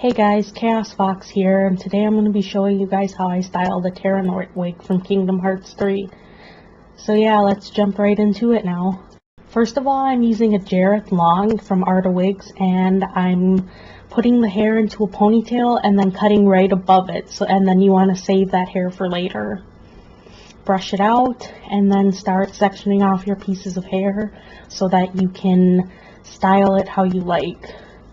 Hey guys, Chaos Fox here, and today I'm going to be showing you guys how I style the Terra wig from Kingdom Hearts 3. So yeah, let's jump right into it now. First of all, I'm using a Jareth Long from Art of Wigs, and I'm putting the hair into a ponytail and then cutting right above it, and then you want to save that hair for later. Brush it out, and then start sectioning off your pieces of hair so that you can style it how you like.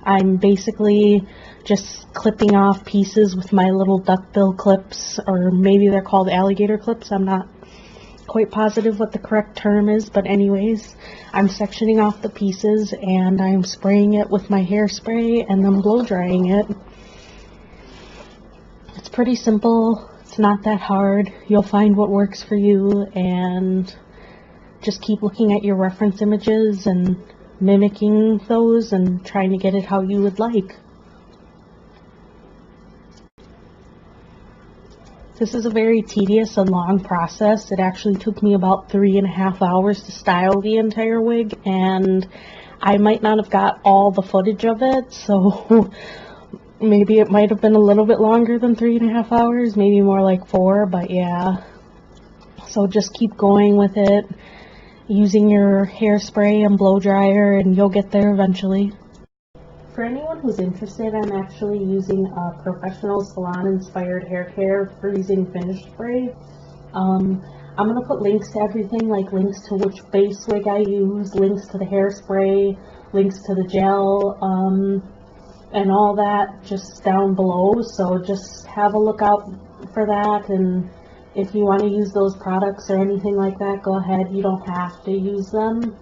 I'm basically just clipping off pieces with my little duckbill clips, or maybe they're called alligator clips. I'm not quite positive what the correct term is, but anyways, I'm sectioning off the pieces and I'm spraying it with my hairspray and then blow drying it. It's pretty simple. It's not that hard. You'll find what works for you, and just keep looking at your reference images and mimicking those and trying to get it how you would like. This is a very tedious and long process. It actually took me about 3.5 hours to style the entire wig, and I might not have got all the footage of it, so maybe it might have been a little bit longer than 3.5 hours, maybe more like 4, but yeah. So just keep going with it, using your hairspray and blow dryer, and you'll get there eventually. For anyone who's interested, I'm actually using a professional salon-inspired hair care freezing finish spray. I'm going to put links to everything, like links to which base wig I use, links to the hairspray, links to the gel, and all that just down below, so just have a look out for that. And if you want to use those products or anything like that, go ahead. You don't have to use them.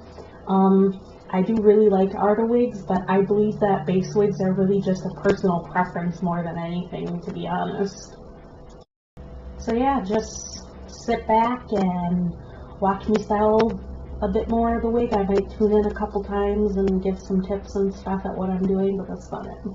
I do really like Art of Wigs, but I believe that base wigs are really just a personal preference more than anything, to be honest. So yeah, just sit back and watch me style a bit more of the wig. I might tune in a couple times and give some tips and stuff at what I'm doing, but that's about it.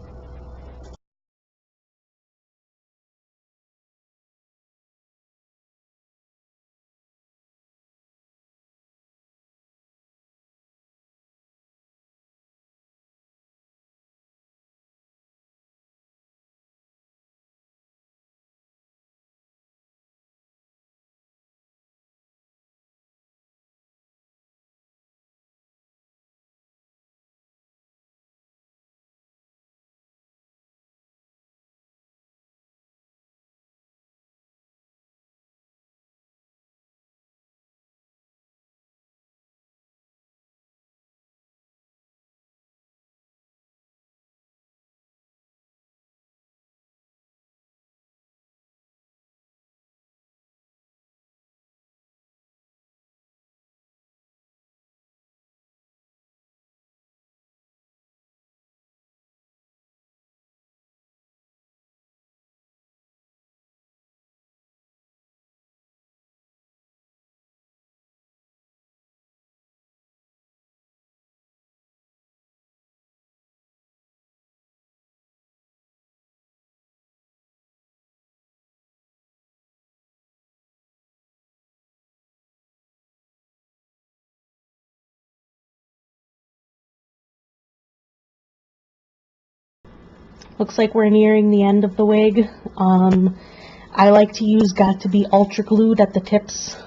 Looks like we're nearing the end of the wig. I like to use Got to Be Ultra Glued at the tips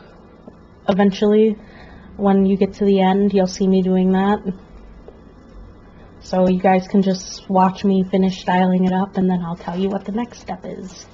eventually. When you get to the end, you'll see me doing that. So you guys can just watch me finish styling it up, and then I'll tell you what the next step is.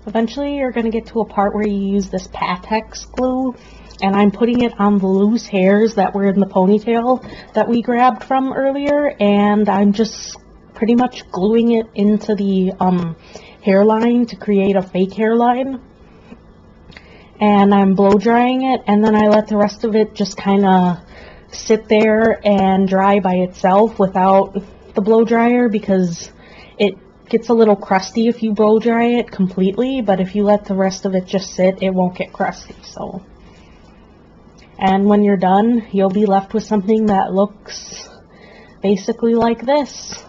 Eventually you're going to get to a part where you use this Patex glue, and I'm putting it on the loose hairs that were in the ponytail that we grabbed from earlier, and I'm just pretty much gluing it into the hairline to create a fake hairline. And I'm blow drying it, and then I let the rest of it just kind of sit there and dry by itself without the blow dryer, because it gets a little crusty if you blow dry it completely, but if you let the rest of it just sit, it won't get crusty. So, and when you're done, you'll be left with something that looks basically like this.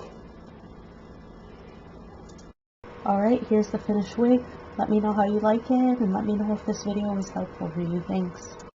Alright, here's the finished wig. Let me know how you like it, and let me know if this video was helpful for you. Thanks.